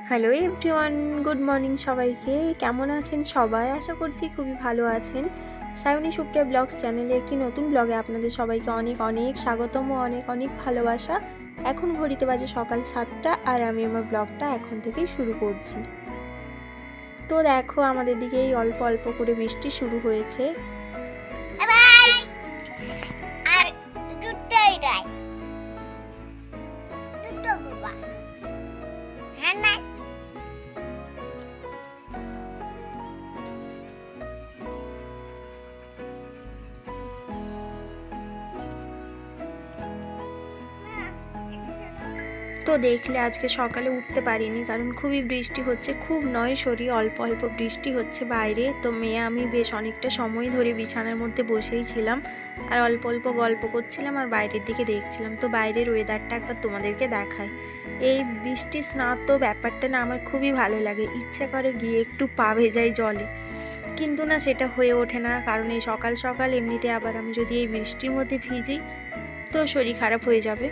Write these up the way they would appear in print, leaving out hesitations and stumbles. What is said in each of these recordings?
Hello everyone, good morning সবাইকে। কেমন আছেন সবাই? আশা করছি খুবই ভালো আছেন। সায়নী সুপ্রিয়া ব্লগস চ্যানেলে একটি নতুন ব্লগে আপনাদের সবাইকে অনেক অনেক স্বাগতম, অনেক অনেক ভালোবাসা। এখন ঘড়িতে বাজে সকাল 7টা আর আমি আমার ব্লগটা এখন থেকেই শুরু করছি। তো দেখো আমাদের দিকে এই অল্প অল্প করে বৃষ্টি শুরু হয়েছে। তো দেখলে আজকে সকালে উঠতে পারিনি, কারণ খুবই বৃষ্টি হচ্ছে, খুব নয় সরি অল্প অল্প বৃষ্টি হচ্ছে বাইরে। তো মেয়ে আমি বেশ অনেকটা সময় ধরে বিছানার মধ্যে বসেই ছিলাম আর অল্প অল্প গল্প করছিলাম আর বাইরের দিকে দেখছিলাম। তো বাইরের ওয়েদারটা একবার তোমাদেরকে দেখাই। এই বৃষ্টি স্নাত ব্যাপারটা না আমার খুবই ভালো লাগে, ইচ্ছে করে গিয়ে একটু পা ভেজাই জলে, কিন্তু না সেটা হয়ে ওঠে না, কারণ এই সকাল সকাল এমনিতে আবার আমি যদি এই বৃষ্টির মধ্যে ভিজি তো শরীর খারাপ হয়ে যাবে।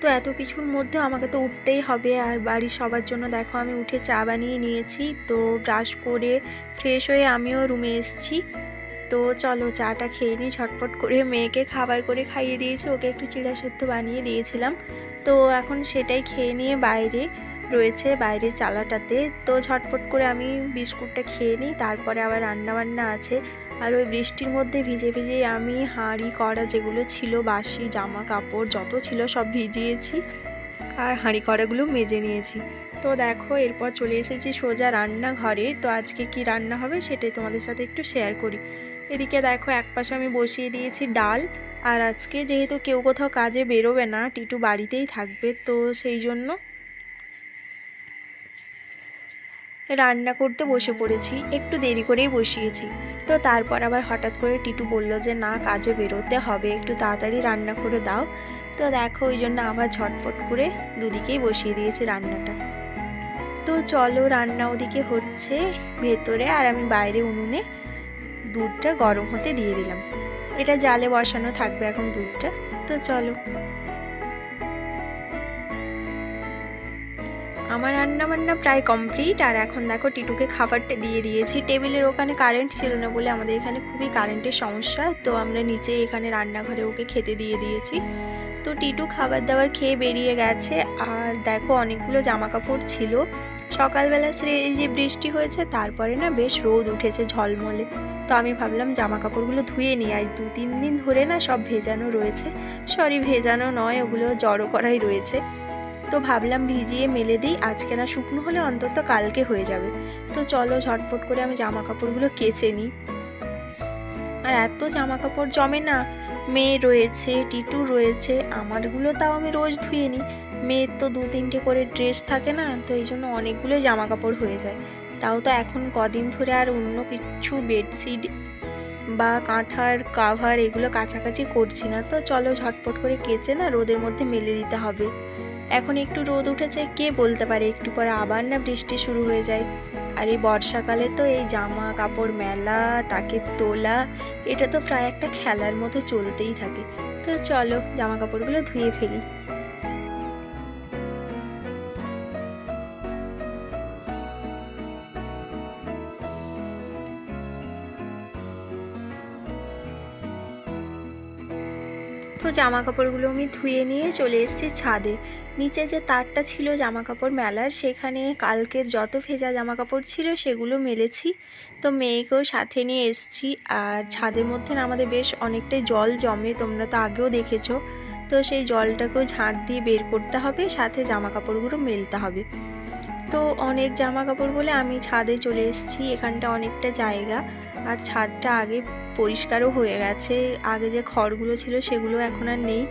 তো এত কিছুর মধ্যে আমাকে তো উঠতেই হবে। আর বাড়ির সবার জন্য দেখো আমি উঠে চা বানিয়ে নিয়েছি। তো ব্রাশ করে ফ্রেশ হয়ে আমিও রুমে এসেছি। তো চলো চাটা খেয়ে নিই ঝটপট করে। মেয়েকে খাবার করে খাইয়ে দিয়েছি, ওকে একটু চিড়া সেদ্ধ বানিয়ে দিয়েছিলাম। তো এখন সেটাই খেয়ে নিয়ে বাইরে রয়েছে, বাইরের চালাটাতে। তো ঝটপট করে আমি বিস্কুটটা খেয়ে নিই, তারপরে আবার রান্নাবান্না আছে। আর ওই বৃষ্টির মধ্যে ভিজে ভিজে আমি হাঁড়ি কড়া যেগুলো ছিল, বাসি জামা কাপড় যত ছিল সব ভিজিয়েছি আর হাঁড়ি কড়াগুলো মেজে নিয়েছি। তো দেখো এরপর চলে এসেছি সোজা রান্নাঘরে। তো আজকে কি রান্না হবে সেটাই তোমাদের সাথে একটু শেয়ার করি। এদিকে দেখো একপাশে আমি বসিয়ে দিয়েছি ডাল। আর আজকে যেহেতু কেউ কোথাও কাজে বেরোবে না, টিটু বাড়িতেই থাকবে, তো সেই জন্য রান্না করতে বসে পড়েছি, একটু দেরি করেই বসিয়েছি। তো তারপর আবার হঠাৎ করে টিটু বলল যে না কাজে বেরোতে হবে, একটু তাড়াতাড়ি রান্না করে দাও। তো দেখো ওই জন্য আবার ঝটপট করে দুদিকেই বসিয়ে দিয়েছি রান্নাটা। তো চলো রান্না ওদিকে হচ্ছে ভেতরে, আর আমি বাইরে উনুনে দুধটা গরম হতে দিয়ে দিলাম। এটা জালে বসানো থাকবে এখন দুধটা। তো চলো, আমার রান্না বান্না প্রায় কমপ্লিট। আর এখন দেখো টিটুকে খাবারটা দিয়ে দিয়েছি। টেবিলের ওখানে কারেন্ট ছিল না বলে আমাদের এখানে খুবই কারেন্টের সমস্যা, তো আমরা নিচে এখানে রান্নাঘরে ওকে খেতে দিয়ে দিয়েছি। তো টিটু খাবার দাবার খেয়ে বেরিয়ে গেছে। আর দেখো অনেকগুলো জামা কাপড় ছিল, সকালবেলা ছেড়ে এই যে বৃষ্টি হয়েছে তারপরে না বেশ রোদ উঠেছে ঝলমলে। তো আমি ভাবলাম জামা কাপড়গুলো ধুয়ে নিই, আজ 2-3 দিন ধরে না সব ভেজানো রয়েছে, সরি ভেজানো নয়, ওগুলো জড়ো করাই রয়েছে। তো ভাবলাম ভিজিয়ে মেলে দিই, আজকে না শুকনো হলে অন্তত কালকে হয়ে যাবে। তো চলো ঝটপট করে আমি জামা কাপড়গুলো কেচে নিই। আর এত জামা কাপড় জমে না, মেয়ে রয়েছে টিটু রয়েছে, আমারগুলো তাও আমি রোজ ধুয়ে নিই, মেয়ের তো 2-3টে করে ড্রেস থাকে না, তো এই জন্য অনেকগুলো জামা কাপড় হয়ে যায়। তাও তো এখন কদিন ধরে আর অন্য কিছু বেডশিট বা কাঁথার কাভার এগুলো কাছাকাছি করছি না। তো চলো ঝটপট করে কেচে না রোদের মধ্যে মেলে দিতে হবে। এখন একটু রোদ উঠেছে, কে বলতে পারে একটু পরে আবার না বৃষ্টি শুরু হয়ে যায়। আর এই বর্ষাকালে তো এই জামা কাপড় মেলা, তাকে তোলা, এটা তো প্রায় একটা খেলার মতো চলতেই থাকে। তো চলো জামা কাপড়গুলো ধুয়ে ফেলি। তো জামা কাপড়গুলো আমি ধুয়ে নিয়ে চলে এসেছি ছাদে। নিচে যে তারটা ছিল জামা কাপড় মেলার, সেখানে কালকের যত ভেজা জামা কাপড় ছিল সেগুলো মেলেছি। তো মেয়েকেও সাথে নিয়ে এসেছি। আর ছাদের মধ্যে না আমাদের বেশ অনেকটাই জল জমে, তোমরা তো আগেও দেখেছো। তো সেই জলটাকেও ঝাঁট দিয়ে বের করতে হবে, সাথে জামা কাপড়গুলো মেলতে হবে। তো অনেক জামা কাপড় বলে আমি ছাদে চলে এসেছি, এখানটা অনেকটা জায়গা। আর ছাদটা আগে পরিষ্কারও হয়ে গেছে, আগে যে খড়গুলো ছিল সেগুলো এখন আর নেই,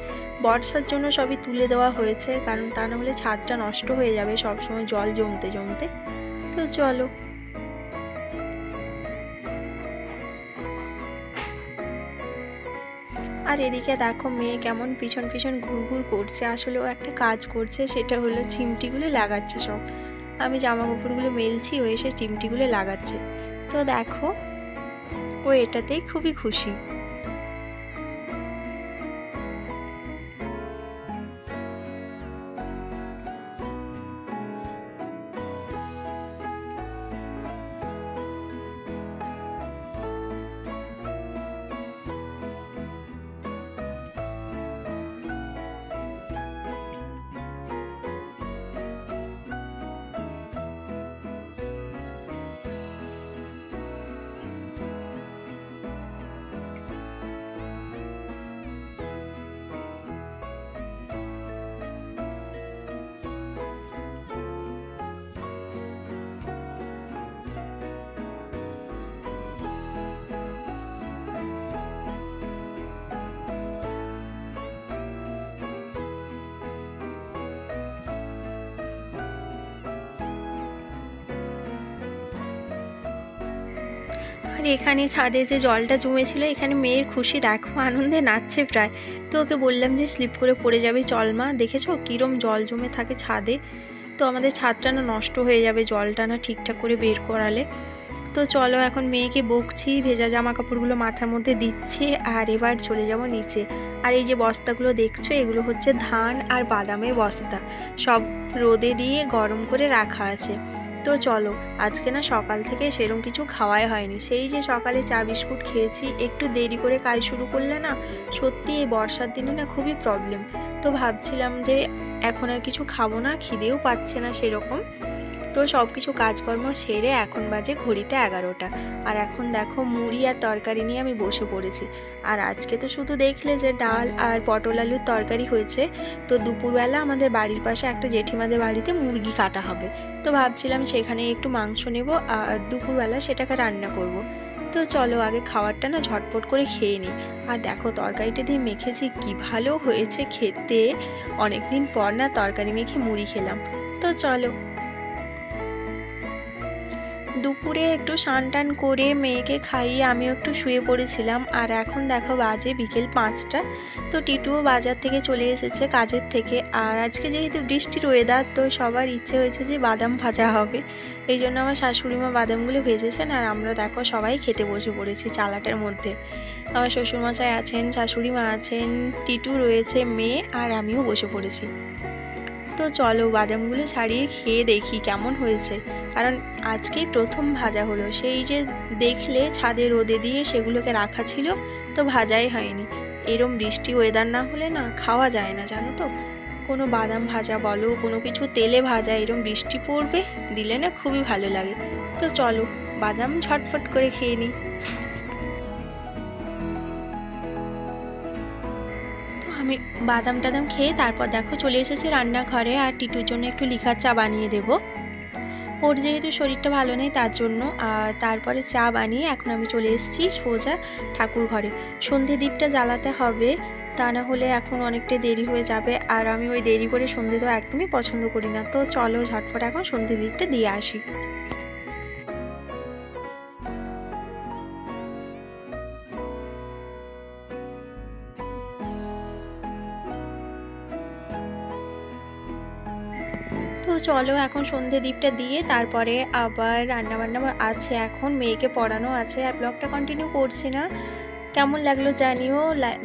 বর্ষার জন্য সবই তুলে দেওয়া হয়েছে, কারণ তা না হলে ছাদটা নষ্ট হয়ে যাবে সবসময় জল জমতে জমতে। তো চলো, আর এদিকে দেখো মেয়ে কেমন পিছন পিছন ঘুরঘুর করছে, আসলে ও একটা কাজ করছে, সেটা হলো চিমটিগুলো লাগাচ্ছে সব। আমি জামা কাপড়গুলো মেলছি, ও এসে চিমটিগুলো লাগাচ্ছে। তো দেখো ও এটাতেই খুবই খুশি। এখানে ছাদে যে জলটা জমেছিল, এখানে মেয়ের খুশি দেখো, আনন্দে নাচছে প্রায়। তো ওকে বললাম যে স্লিপ করে পড়ে যাবে, চল মা। দেখেছো কিরম জল জমে থাকে ছাদে। তো আমাদের ছাদটা না নষ্ট হয়ে যাবে জলটা না ঠিকঠাক করে বের করালে। তো চলো এখন মেয়েকে বকছি, ভেজা জামা কাপড়গুলো মাথার মধ্যে দিচ্ছি, আর এবার চলে যাব নিচে। আর এই যে বস্তাগুলো দেখছো, এগুলো হচ্ছে ধান আর বাদামের বস্তা, সব রোদে দিয়ে গরম করে রাখা আছে। তো চলো, আজকে না সকাল থেকে সেরকম কিছু খাওয়াই হয়নি, সেই যে সকালে চা বিস্কুট খেয়েছি, একটু দেরি করে কাজ শুরু করলে না সত্যি এই বর্ষার দিনে না খুবই প্রবলেম। তো ভাবছিলাম যে এখন আর কিছু খাবো না, খিদেও পাচ্ছে না সেরকম। তো সব কিছু কাজকর্ম সেরে এখন বাজে ঘড়িতে 11টা। আর এখন দেখো মুড়ি আর তরকারি নিয়ে আমি বসে পড়েছি। আর আজকে তো শুধু দেখলে যে ডাল আর পটল আলুর তরকারি হয়েছে। তো দুপুরবেলা আমাদের বাড়ির পাশে একটা জেঠিমাদের বাড়িতে মুরগি কাটা হবে। তো ভাবছিলাম সেখানে একটু মাংস নেব আর দুপুরবেলা সেটাকে রান্না করব। তো চলো আগে খাবারটা না ঝটপট করে খেয়ে নিই। আর দেখো তরকারিটা দিয়ে মেখেছি, কি ভালো হয়েছে খেতে। অনেকদিন পর না তরকারি মেখে মুড়ি খেলাম। তো চলো, দুপুরে একটু স্নান টান করে মেয়েকে খাইয়ে আমিও একটু শুয়ে পড়েছিলাম। আর এখন দেখো বাজে বিকেল 5টা। তো টিটুও বাজার থেকে চলে এসেছে কাজের থেকে। আর আজকে যেহেতু বৃষ্টির ওয়েদার, তো সবার ইচ্ছে হয়েছে যে বাদাম ভাজা হবে। এই জন্য আমার শাশুড়িমা বাদামগুলো ভেজেছেন, আর আমরা দেখো সবাই খেতে বসে পড়েছি চালাটার মধ্যে। আমার শ্বশুরমশাই আছেন, শাশুড়িমা আছেন, টিটু রয়েছে, মেয়ে, আর আমিও বসে পড়েছি। তো চলো বাদামগুলো ছাড়িয়ে খেয়ে দেখি কেমন হয়েছে, কারণ আজকেই প্রথম ভাজা হলো। সেই যে দেখলে ছাদে রোদে দিয়ে সেগুলোকে রাখা ছিল, তো ভাজাই হয়নি। এরম বৃষ্টি ওয়েদার না হলে না খাওয়া যায় না, জানো তো। কোনো বাদাম ভাজা বলো, কোনো কিছু তেলে ভাজা, এরম বৃষ্টি পড়বে দিলে না খুবই ভালো লাগে। তো চলো বাদাম ঝটফট করে খেয়ে নিই। আমি বাদাম টাদাম খেয়ে তারপর দেখো চলে এসেছি রান্নাঘরে, আর টিটুর জন্য একটু লিকার চা বানিয়ে দেবো। ওর যেহেতু শরীরটা ভালো নেই তার জন্য। আর তারপরে চা বানিয়ে এখন আমি চলে এসেছি সোজা ঠাকুর ঘরে। সন্ধে দ্বীপটা জ্বালাতে হবে, তা না হলে এখন অনেকটা দেরি হয়ে যাবে। আর আমি ওই দেরি করে সন্ধে দেওয়া একদমই পছন্দ করি না। তো চলো ঝটফট এখন সন্ধে দ্বীপটা দিয়ে আসি। তো চলো এখন সন্ধে দ্বীপটা দিয়ে তারপরে আবার রান্নাবান্না আছে, এখন মেয়েকে পড়ানো আছে। আর ব্লগটা কন্টিনিউ করছি না। কেমন লাগলো জানিও,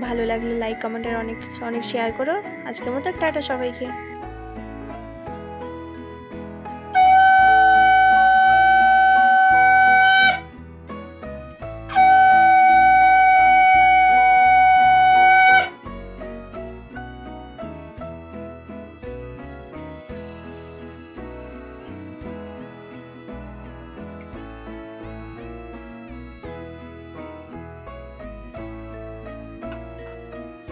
ভালো লাগলে লাইক কমেন্ট আর অনেক অনেক শেয়ার করো। আজকের মতো টাটা সবাইকে।